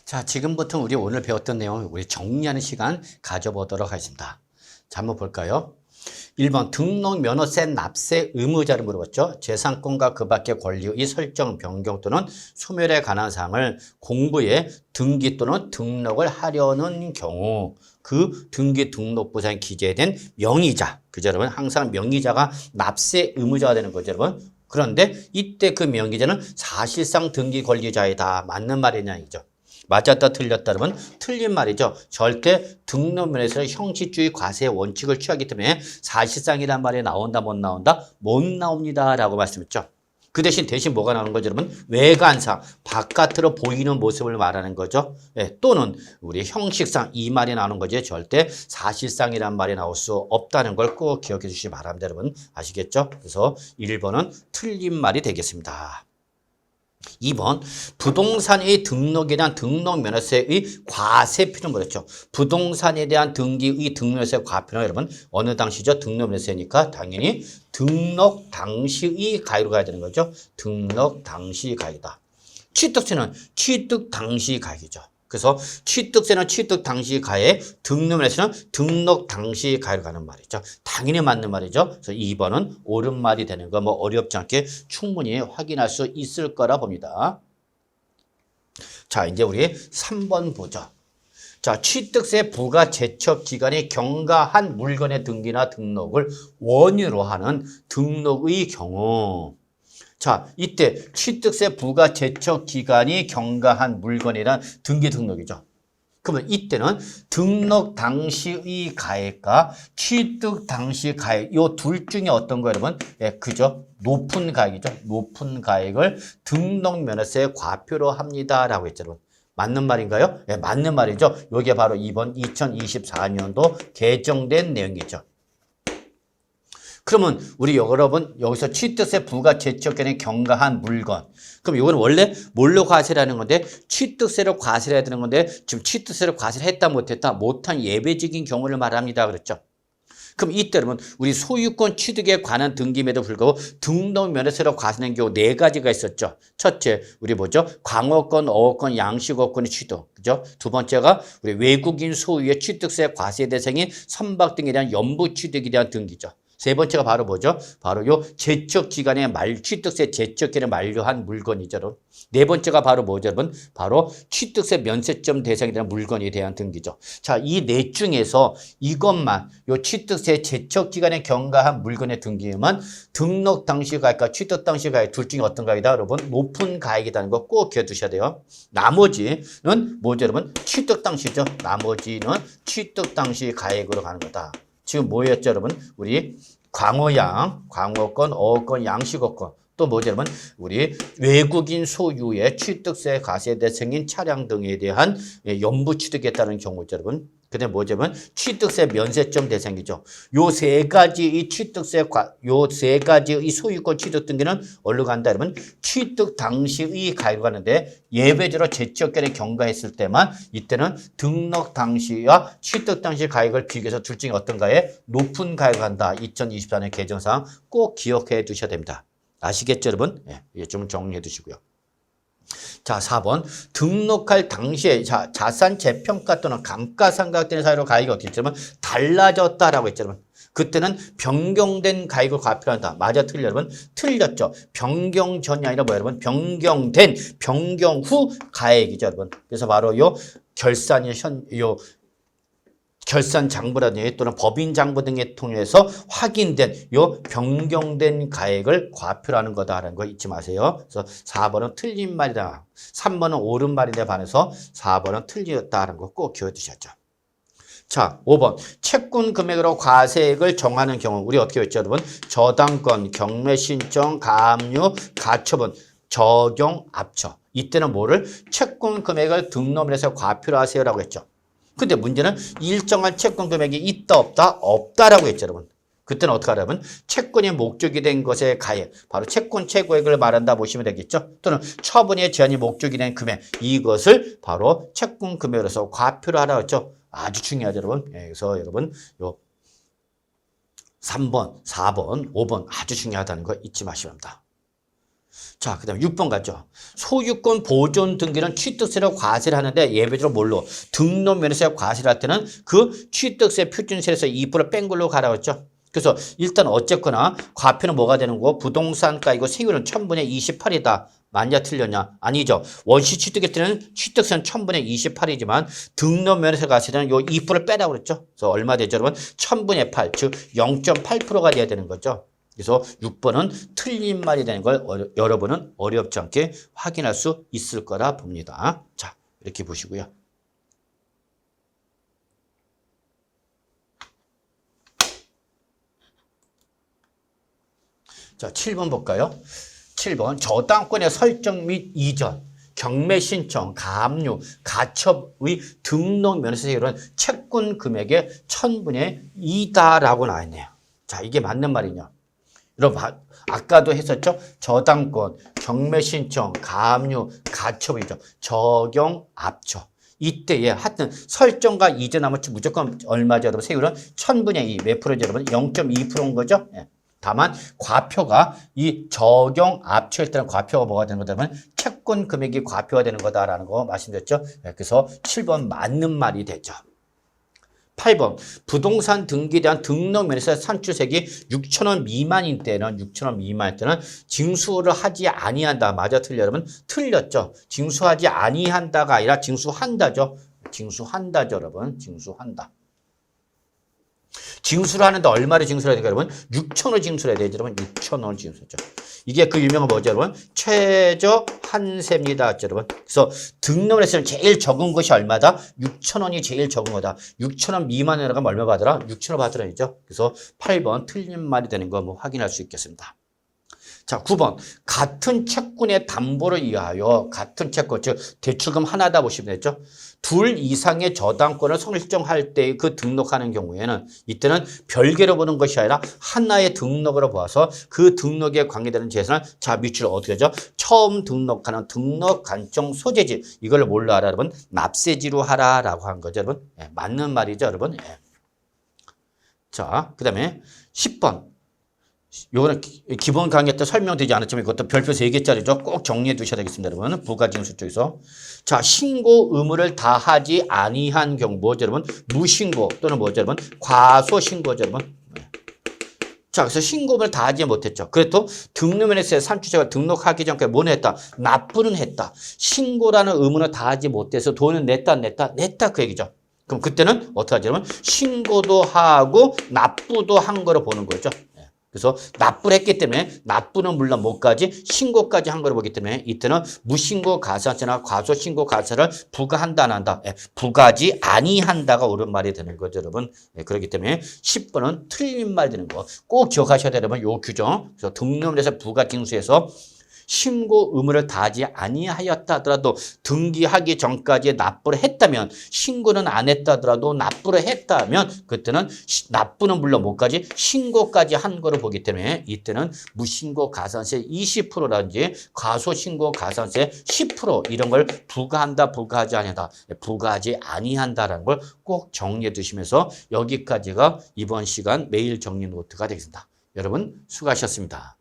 자, 지금부터 우리 오늘 배웠던 내용을 우리 정리하는 시간 가져보도록 하겠습니다. 자, 한번 볼까요? 1번 등록면허세 납세 의무자를 물어봤죠. 재산권과 그 밖의 권리의 설정, 변경 또는 소멸에 관한 사항을 공부에 등기 또는 등록을 하려는 경우 그 등기 등록부상에 기재된 명의자, 그죠 여러분? 항상 명의자가 납세 의무자가 되는 거죠 여러분. 그런데 이때 그 명의자는 사실상 등기 권리자이다. 맞는 말이냐 이죠. 맞았다 틀렸다 그러면 틀린 말이죠. 절대 등록면에서 형식주의 과세의 원칙을 취하기 때문에 사실상이란 말이 나온다 못 나온다? 못 나옵니다 라고 말씀했죠. 그 대신 뭐가 나오는 거죠 여러분? 외관상 바깥으로 보이는 모습을 말하는 거죠. 예, 또는 우리 형식상 이 말이 나오는 거지 절대 사실상이란 말이 나올 수 없다는 걸 꼭 기억해 주시기 바랍니다 여러분. 아시겠죠? 그래서 1번은 틀린 말이 되겠습니다. 2번 부동산의 등록에 대한 등록면허세의 과세표는 뭐였죠? 부동산에 대한 등기의 등록면허세 과표는 여러분 어느 당시죠? 등록면허세니까 당연히 등록 당시의 가액으로 가야 되는 거죠. 등록 당시 가액이다. 취득세는 취득 당시 가액이죠. 그래서 취득세는 취득 당시 가액, 등록면허세는 등록 당시 가액으로 가는 말이죠. 당연히 맞는 말이죠. 그래서 2번은 옳은 말이 되는 거 뭐 어렵지 않게 충분히 확인할 수 있을 거라 봅니다. 자, 이제 우리 3번 보죠. 자, 취득세 부과 제척 기간이 경과한 물건의 등기나 등록을 원유로 하는 등록의 경우 자, 이때 취득세 부과 제척 기간이 경과한 물건이란 등기 등록이죠. 그러면 이때는 등록 당시의 가액과 취득 당시 가액 이 둘 중에 어떤 거 여러분? 예, 그죠? 높은 가액이죠. 높은 가액을 등록면허세 과표로 합니다라고 했죠, 여러분. 맞는 말인가요? 예, 맞는 말이죠. 이게 바로 이번 2024년도 개정된 내용이죠. 그러면 우리 여러분 여기서 취득세 부과 제척기간이 경과한 물건. 그럼 이건 원래 뭘로 과세를 하는 건데 취득세로 과세를 해야 되는 건데 지금 취득세로 과세를 했다 못했다 못한 예외적인 경우를 말합니다. 그랬죠. 그럼 이때 여러분 우리 소유권 취득에 관한 등기임에도 불구하고 등록면허세로 과세하는 경우 4가지가 있었죠. 첫째 우리 뭐죠? 광어권, 어업권, 양식업권의 취득. 그죠? 두 번째가 우리 외국인 소유의 취득세 과세 대상인 선박 등에 대한 연부 취득에 대한 등기죠. 세 번째가 바로 뭐죠? 바로 요 제척 기간에 취득세 제척 기간에 만료한 물건이죠. 네 번째가 바로 뭐죠, 여러분? 바로 취득세 면세점 대상에 대한 물건에 대한 등기죠. 자, 이 넷 중에서 이것만 요 취득세 제척 기간에 경과한 물건의 등기만 등록 당시 가액과 취득 당시 가액 둘 중에 어떤 가액이다, 여러분? 높은 가액이라는 거 꼭 기억해 두셔야 돼요. 나머지는 뭐죠, 여러분? 취득 당시죠. 나머지는 취득 당시 가액으로 가는 거다. 지금 뭐였죠, 여러분? 우리 광어양, 광어권, 어업권, 양식업권. 또 뭐죠, 여러분? 우리 외국인 소유의 취득세 과세 대상인 차량 등에 대한 연부 취득에 따른 경우죠, 여러분. 근데 뭐죠, 여러분? 취득세 면세점 대상이죠. 요 세 가지의 요 세 가지의 소유권 취득 등기는 어디로 간다, 여러분? 취득 당시의 가액으로 가는데 예외적으로 제척기간에 경과했을 때만 이때는 등록 당시와 취득 당시 가액을 비교해서 둘 중에 어떤 가에 높은 가액을 한다. 2024년 개정사항 꼭 기억해 두셔야 됩니다. 아시겠죠, 여러분? 예, 이게 좀 정리해 두시고요. 자, 4번. 등록할 당시에 자산 재평가 또는 감가상각되는 사유로 가액이 어떻게 했냐면 달라졌다라고 했죠, 여러분. 그때는 변경된 가액을 과표한다. 맞아, 틀려, 여러분? 틀렸죠. 변경 전이 아니라 뭐야, 여러분? 변경 후 가액이죠, 여러분. 그래서 바로 요 결산 장부라든지 또는 법인 장부 등에 통해서 확인된 요 변경된 가액을 과표라는 거다라는 거 잊지 마세요. 그래서 4번은 틀린 말이다. 3번은 옳은 말인데 반해서 4번은 틀렸다는 거 꼭 기억해 두셨죠. 자, 5번. 채권 금액으로 과세액을 정하는 경우 우리 어떻게 했죠, 여러분? 저당권, 경매 신청, 가압류, 가처분, 적용, 압처. 이때는 뭐를? 채권 금액을 등록면허세 과표로 하세요라고 했죠. 근데 문제는 일정한 채권 금액이 있다 없다? 없다라고 했죠, 여러분. 그때는 어떻게 하냐면 채권이 목적이 된 것의 가액, 바로 채권 최고액을 말한다 보시면 되겠죠. 또는 처분의 제한이 목적이 된 금액, 이것을 바로 채권 금액으로서 과표를 하라고 했죠. 아주 중요하죠, 여러분. 예, 그래서 여러분 요 3번, 4번, 5번 아주 중요하다는 거 잊지 마시면 합니다. 자, 그 다음에 6번 가죠. 소유권 보존 등기는 취득세를 과세하는데 예외적으로 뭘로? 등록면허세 과세할 때는 그 취득세 표준세에서 2% 뺀 걸로 가라고 했죠. 그래서 일단 어쨌거나 과표는 뭐가 되는 거고 부동산가이고 세율은 1000분의 28이다. 맞냐 틀렸냐? 아니죠. 원시 취득일 때는 취득세는 1000분의 28이지만 등록면허세 과세는 요 2%를 빼라고 그랬죠. 그래서 얼마 되죠, 여러분? 1000분의 8, 즉 0.8%가 돼야 되는 거죠. 그래서 6번은 틀린 말이 되는 걸 여러분은 어렵지 않게 확인할 수 있을 거라 봅니다. 자, 이렇게 보시고요. 자, 7번 볼까요? 7번 저당권의 설정 및 이전, 경매 신청, 가압류, 가처의 등록 면허세율은 채권 금액의 1000분의 2다라고 나와 있네요. 자, 이게 맞는 말이냐? 여러분, 아까도 했었죠? 저당권, 경매 신청, 가압류, 가처이죠. 적용, 압처. 이때에 하여튼 설정과 이전하면 무조건 얼마죠, 여러분? 세율은 1000분의 2. 몇 프로죠, 여러분? 0.2%인 거죠? 예. 다만 과표가 이 적용 압처일 때는 과표가 뭐가 되는 거냐면 채권 금액이 과표가 되는 거다라는 거 말씀드렸죠. 네, 그래서 7번 맞는 말이 되죠. 8번 부동산 등기에 대한 등록 면에서 산출세액이 6,000원 미만인 때는 6,000원 미만일 때는 징수를 하지 아니한다. 맞아 틀려 여러분? 틀렸죠. 징수하지 아니한다가 아니라 징수한다죠. 징수한다죠, 여러분. 징수한다. 징수를 하는데 얼마를 징수를 해야 될까, 여러분? 6,000원 징수를 해야 되죠, 여러분. 6,000원 징수죠. 이게 그 유명한 뭐죠, 여러분? 최저 한세입니다, 여러분. 그래서 등록을 했을 때 제일 적은 것이 얼마다? 6,000원이 제일 적은 거다. 6,000원 미만에 나가면 얼마 받으라? 6,000원 받으라죠. 그래서 8번 틀린 말이 되는 거 뭐 확인할 수 있겠습니다. 자, 9번. 같은 채권의 담보를 위하여 같은 채권, 즉 대출금 하나다 보시면 되죠. 둘 이상의 저당권을 설정할 때 그 등록하는 경우에는 이때는 별개로 보는 것이 아니라 하나의 등록으로 보아서 그 등록에 관계되는 재산을 자, 밑줄 어떻게 하죠? 처음 등록하는 등록 관청 소재지. 이걸 뭘로 하라, 여러분? 납세지로 하라라고 한 거죠, 여러분. 예, 맞는 말이죠, 여러분. 예. 자, 그 다음에 10번. 요거는 기본 강의 때 설명되지 않았지만 이것도 별표 3개짜리죠. 꼭 정리해 두셔야 되겠습니다, 여러분. 부가징수 쪽에서. 자, 신고 의무를 다하지 아니한 경우 뭐죠, 여러분? 무신고 또는 뭐죠, 여러분? 과소신고죠, 여러분. 자, 그래서 신고를 다하지 못했죠. 그래도 등록면허세 산출자가 등록하기 전까지 뭐는 했다? 납부는 했다. 신고라는 의무는 다하지 못해서 돈은 냈다, 안 냈다? 냈다 그 얘기죠. 그럼 그때는 어떻게 하죠, 여러분? 신고도 하고 납부도 한 거로 보는 거죠. 그래서 납부를 했기 때문에 납부는 물론 못까지 신고까지 한 걸 보기 때문에 이때는 무신고 가산세나 과소신고 가산을 부과한다 안 한다. 부과하지 아니한다가 옳은 말이 되는 거죠, 여러분. 그렇기 때문에 10번은 틀린 말 되는 거 꼭 기억하셔야 돼요, 여러분. 요 규정. 그래서 등록에서 부가징수에서 신고 의무를 다하지 아니하였다 하더라도 등기하기 전까지 납부를 했다면 신고는 안 했다 하더라도 납부를 했다면 그때는 납부는 물론 못까지 신고까지 한 거로 보기 때문에 이때는 무신고 가산세 20%라든지 과소신고 가산세 10% 이런 걸 부과한다 부과하지 아니한다 부과하지 아니한다라는 걸 꼭 정리해 두시면서 여기까지가 이번 시간 메일 정리 노트가 되겠습니다. 여러분 수고하셨습니다.